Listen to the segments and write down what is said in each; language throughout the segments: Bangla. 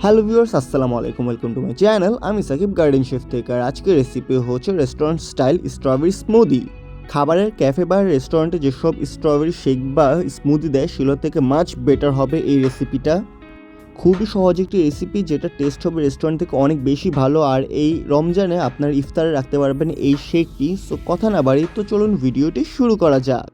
হ্যালো ভিউয়ার্স, আসসালামু আলাইকুম, ওয়েলকাম টু মাই চ্যানেল। আমি সাকিব গার্ডেন শেফ থেকে। আর আজকের রেসিপি হচ্ছে রেস্টুরেন্ট স্টাইল স্ট্রবেরি স্মুদি। খাবারের ক্যাফে বা রেস্টুরেন্টে যেসব স্ট্রবেরি শেক বা স্মুদি দেয় সেগুলো থেকে মাচ বেটার হবে এই রেসিপিটা। খুবই সহজ একটি রেসিপি যেটা টেস্ট হবে রেস্টুরেন্ট থেকে অনেক বেশি ভালো। আর এই রমজানে আপনার ইফতারে রাখতে পারবেন এই শেকটি। সো কথা না বাড়িয়ে তো চলুন ভিডিওটি শুরু করা যাক।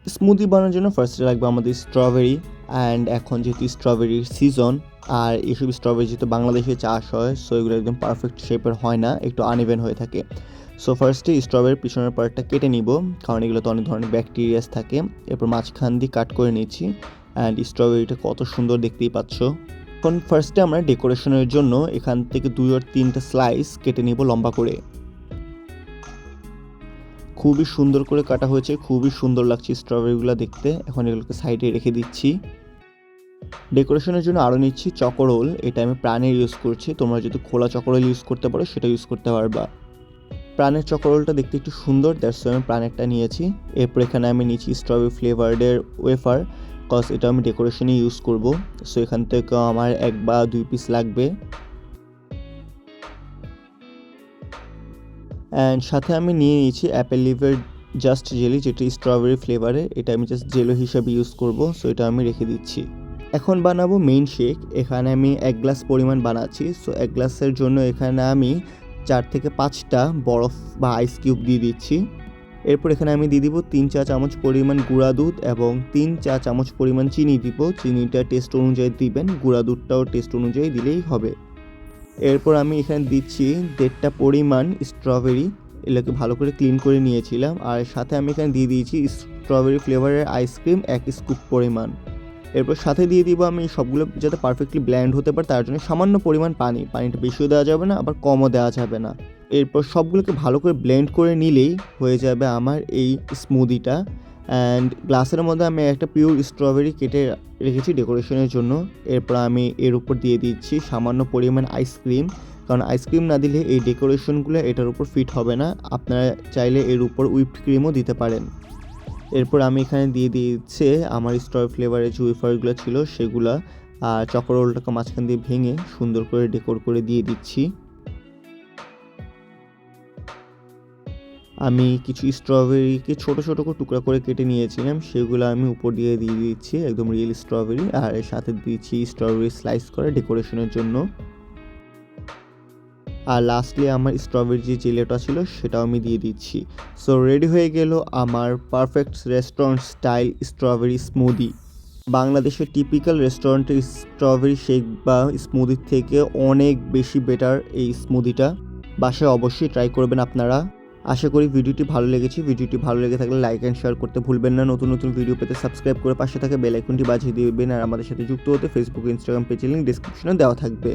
স্মুদি বানানোর জন্য ফার্স্টে লাগবে আমাদের স্ট্রবেরি। অ্যান্ড এখন যেহেতু স্ট্রবেরির সিজন, আর এইসব স্ট্রবেরি যেহেতু বাংলাদেশে চাষ হয়, সো এগুলো একদম পারফেক্ট শেপের হয় না, একটু আনইভেন হয়ে থাকে। সো ফার্স্টে স্ট্রবেরির পিছনের পার্টটা কেটে নিব, কারণ এগুলোতে অনেক ধরনের ব্যাকটেরিয়াস থাকে। এরপর মাঝখান দিয়ে কাট করে নিচ্ছি। অ্যান্ড স্ট্রবেরিটা কত সুন্দর দেখতেই পাচ্ছ। এখন ফার্স্টে আমরা ডেকোরেশনের জন্য এখান থেকে 2 or 3টা স্লাইস কেটে নিব লম্বা করে। খুবই সুন্দর করে কাটা হয়েছে, খুবই সুন্দর লাগছে স্ট্রবেরিগুলো দেখতে। এখন এগুলোকে সাইডে রেখে দিচ্ছি। ডেকোরেশনের জন্য আরও নিচ্ছি চকোরোল। এটা আমি প্রাণের ইউজ করছি, তোমরা যদি খোলা চকোরোল ইউজ করতে পারো সেটা ইউজ করতে পারবা। প্রাণের চকোরোলটা দেখতে একটু সুন্দর, দ্যাটস আমি প্রাণেরটা নিয়েছি। এরপর এখানে আমি নিচ্ছি স্ট্রবেরি ফ্লেভার্ডের ওয়েফার, কজ এটা আমি ডেকোরেশনে ইউজ করব। সো এখান থেকে আমার 1 বা 2 পিস লাগবে। অ্যান্ড সাথে আমি নিয়ে নিয়েছি অ্যাপেল লিভের জাস্ট জেলি, যেটি স্ট্রবেরি ফ্লেভারে। এটা আমি জাস্ট জেলো হিসাবে ইউজ করব, সো এটা আমি রেখে দিচ্ছি। এখন বানাবো মেইন শেক। এখানে আমি 1 গ্লাস পরিমাণ বানাচ্ছি। সো 1 গ্লাসের জন্য এখানে আমি 4 থেকে 5টা বরফ বা আইস কিউব দিয়ে দিচ্ছি। এরপর এখানে আমি দিয়ে দিব 3 চা চামচ পরিমাণ গুঁড়া দুধ এবং 3 চা চামচ পরিমাণ চিনি দিব। চিনিটা টেস্ট অনুযায়ী দিবেন, গুঁড়া দুধটাও টেস্ট অনুযায়ী দিলেই হবে। এরপর আমি এখানে দিচ্ছি 1.5টা পরিমাণ স্ট্রবেরি। এগুলোকে ভালো করে ক্লিন করে নিয়েছিলাম। আর সাথে আমি এখানে দিয়ে দিয়েছি স্ট্রবেরি ফ্লেভারের আইসক্রিম 1 স্কুপ পরিমাণ। এরপর সাথে দিয়ে দিব আমি সবগুলো যাতে পারফেক্টলি ব্লেন্ড হতে পারে তার জন্য সামান্য পরিমাণ পানি। পানিটা বেশিও দেওয়া যাবে না, আবার কমও দেওয়া যাবে না। এরপর সবগুলোকে ভালো করে ব্লেন্ড করে নিলেই হয়ে যাবে আমার এই স্মুদিটা। অ্যান্ড গ্লাসের মধ্যে আমি একটা পিওর স্ট্রবেরি কেটে রেখেছি ডেকোরেশনের জন্য। এরপর আমি এর উপর দিয়ে দিচ্ছি সামান্য পরিমাণ আইসক্রিম, কারণ আইসক্রিম না দিলে এই ডেকোরেশনগুলো এটার উপর ফিট হবে না। আপনারা চাইলে এর উপর হুইপড ক্রিমও দিতে পারেন। এরপর আমি এখানে দিয়ে দিচ্ছে আমার স্ট্রবেরি ফ্লেভারের যে ওয়েফারগুলো ছিল সেগুলা। আর চকোরোলটাকে মাঝখান দিয়ে ভেঙে সুন্দর করে ডেকোর করে দিয়ে দিচ্ছি। আমি কিছু স্ট্রবেরিকে ছোট ছোট করে টুকরা করে কেটে নিয়েছিলাম, সেগুলো আমি উপর দিয়ে দিচ্ছি, একদম রিয়েল স্ট্রবেরি। আর এর সাথে দিচ্ছি স্ট্রবেরি স্লাইস করে ডেকোরেশনের জন্য। আর লাস্টলি আমার স্ট্রবেরি যে জেলিটা ছিল সেটাও আমি দিয়ে দিচ্ছি। সো রেডি হয়ে গেল আমার perfect restaurant style strawberry smoothie. বাংলাদেশের টিপিক্যাল রেস্টুরেন্টের স্ট্রবেরি শেক বা স্মুদির থেকে অনেক বেশি বেটার এই স্মুদিটা। বাসায় অবশ্যই ট্রাই করবেন আপনারা। আশা করি ভিডিওটি ভালো লেগেছে। ভিডিওটি ভালো লেগে থাকলে লাইক অ্যান্ড শেয়ার করতে ভুলবেন না। নতুন নতুন ভিডিও পেতে সাবস্ক্রাইব করে পাশে থাকা বেল আইকনটি বাজিয়ে দিবেন। আর আমাদের সাথে যুক্ত হতে ফেসবুক, ইনস্টাগ্রাম পেজের লিঙ্ক ডেসক্রিপশনে দেওয়া থাকবে।